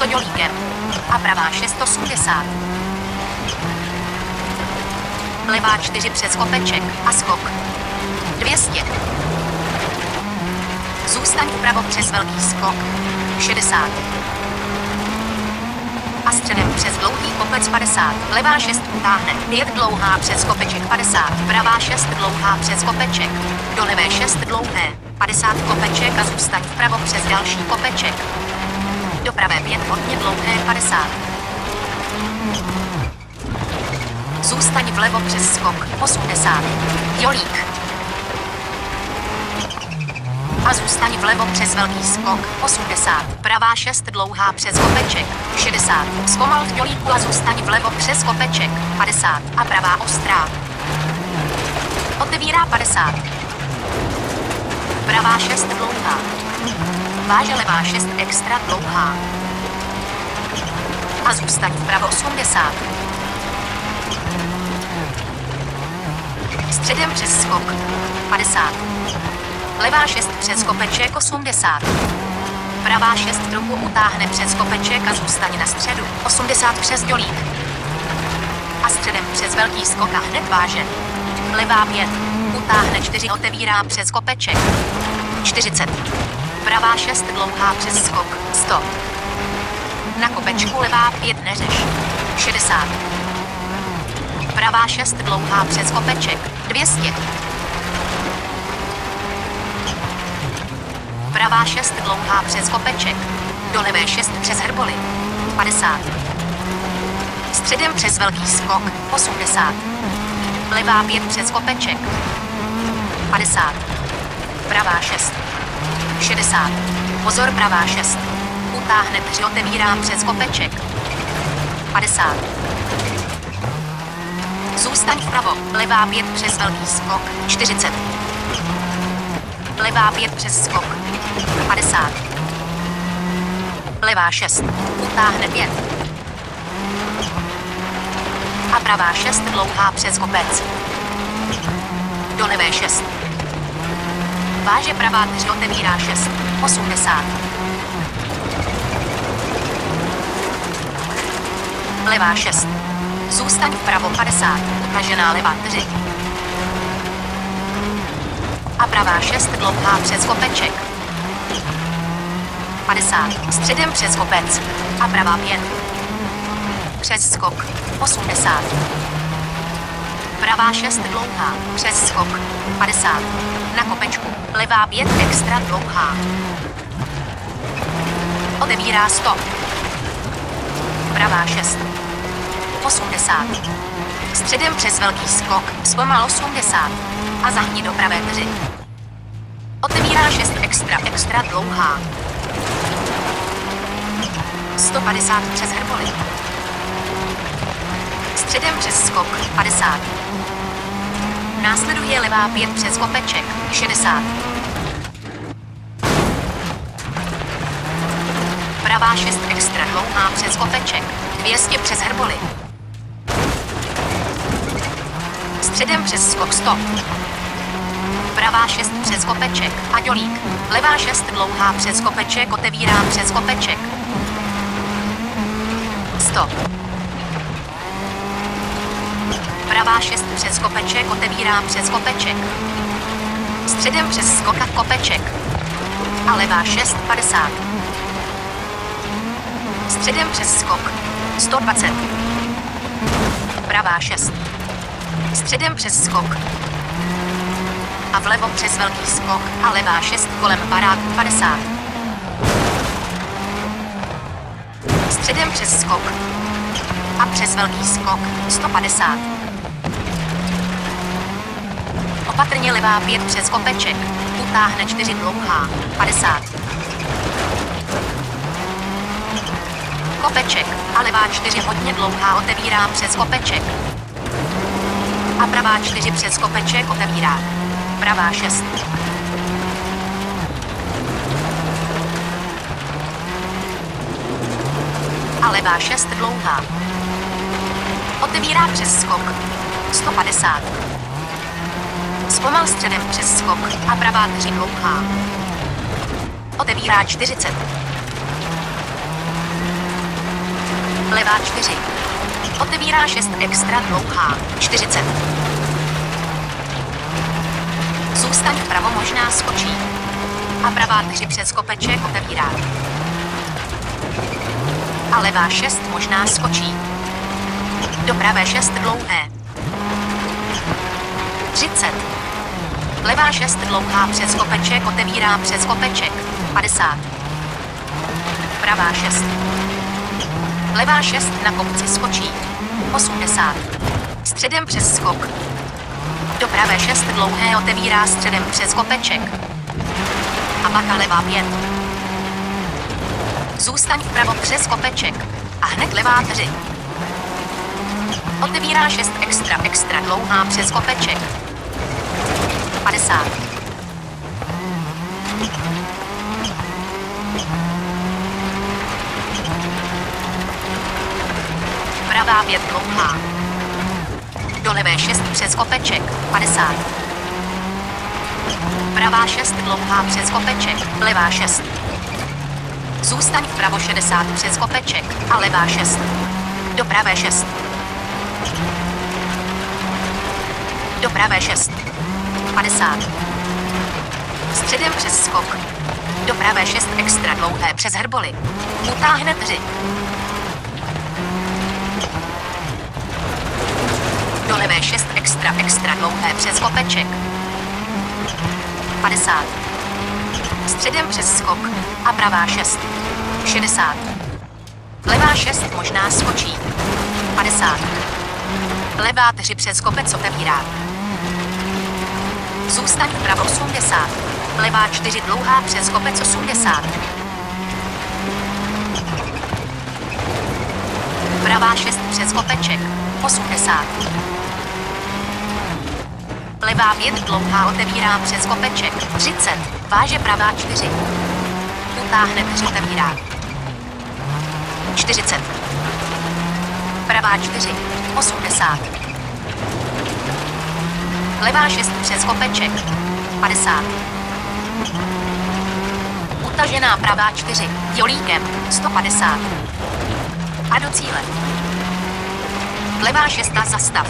100 dělíkem. A pravá 680. Levá 4 přes kopeček a skok. 200. Zůstaň vpravo přes velký skok. 60. A středem přes dlouhý kopec 50. Levá 6 utáhne. 5 dlouhá přes kopeček 50. Pravá 6 dlouhá přes kopeček. Do levé 6 dlouhé. 50 kopeček a zůstaň vpravo přes další kopeček. Do pravé 5 hodně dlouhé 50. Zůstaň vlevo přes skok 80. Jolík. A zůstaň vlevo přes velký skok 80. Pravá 6 dlouhá přes kopeček 60. Zpomal v jolíku a zůstaň vlevo přes kopeček 50. A pravá ostrá. Otevírá 50. Pravá 6 dlouhá. Váže levá 6 extra dlouhá. A zůstaň vpravo 80. Středem přes skok 50. Levá 6 přes kopeček 80. Pravá 6 trochu utáhne přes kopeček a zůstaň na středu 80 přes dělík. A středem přes velký skok a hned váže. Levá 5. Utáhne 4 otevírá přes kopeček 40. Pravá 6 dlouhá přes skok 100. Na kopečku levá 5 neřeš 60. Pravá 6 dlouhá přes kopeček 200. Pravá 6 dlouhá přes kopeček. Do levé 6 přes hrboly 50. Středem přes velký skok 80. Levá 5 přes kopeček 50. Pravá 6 60. Pozor pravá 6. Utáhne 3 otevírá přes kopeček 50. Zůstaň vpravo. Levá 5 přes velký skok 40. Levá 5 přes skok 50. Levá 6. Utáhne 5. A pravá 6 dlouhá přes kopec. Do levé 6. Váže pravá 3 otevírá 6. 80. Levá 6. Zůstaň vpravo 50. Utažená levá 3. A pravá 6 dlouhá přes kopeček 50. Středem přes kopec. A pravá 5. Přes skok 80. Pravá 6 dlouhá přes skok 50. Na kopečku levá 5 extra dlouhá. Otevírá 100. Pravá 6 80. Středem přes velký skok zpomal 80. A zahni do pravé 3. Otevírá 6 extra dlouhá. 150 přes hrboly. Středem přes skok 50. Následuje levá 5 přes kopeček 60. Pravá 6 extra dlouhá přes kopeček 200 přes hrboly. Středem přes skok 100. Pravá 6 přes kopeček a dělík. Levá 6 dlouhá přes kopeček otevírá přes kopeček 100. Pravá 6 přes kopeček otevírá přes kopeček. Středem přes skok a kopeček. A levá 6 50. Středem přes skok 120. Pravá 6. Středem přes skok. A vlevo přes velký skok a levá 6 kolem baráku 50. Středem přes skok. A přes velký skok 150. Opatrně levá 5 přes kopeček. Utáhne 4 dlouhá 50. Kopeček a levá 4 hodně dlouhá otevírá přes kopeček. A pravá 4 přes kopeček otevírá. Pravá 6. A levá 6 dlouhá. Otevírá přes skok 150. Zpomal středem přes skok a pravá 3 dlouhá. Otevírá 40. Levá 4. Otevírá 6 extra dlouhá. 40. Zůstaň vpravo, možná skočí. A pravá 3 přes kopeček otevírá. A levá 6 možná skočí. Do pravé 6 dlouhé. 30. Levá 6 dlouhá přes kopeček otevírá přes kopeček. 50. Pravá 6. Levá 6 na kopci skočí. 80. Středem přes skok. Do pravé 6 dlouhé otevírá středem přes kopeček. A baka levá 5. Zůstaň vpravo přes kopeček. A hned levá 3. Otevírá 6 extra dlouhá přes kopeček. 50. Pravá 5 dlouhá. Do levé 6 přes kopeček. 50. Pravá 6 dlouhá přes kopeček. Levá 6. Zůstaň vpravo 60 přes kopeček. A levá 6. Do pravé 6. Do pravé 6. 50. Středem přes skok. Do pravé 6 extra dlouhé přes hrboly. Utáhne 3. Do levé 6 extra dlouhé přes kopeček. 50. Středem přes skok. A pravá 6. 60. Levá 6 možná skočí. 50. Levá 3 přes kopec otevírá. Zůstaň vpravo 80. Levá 4 dlouhá přes kopec 80. Pravá 6 přes kopeček. 80. Levá 5 dlouhá otevírá přes kopeček. 30. Váže pravá 4. Utáhne 3 otevírá. 40. Pravá 4. 80. Levá 6 přes kopeček. 50. Utažená pravá 4. Jolíkem. 150. A do cíle. Levá 6 zastav.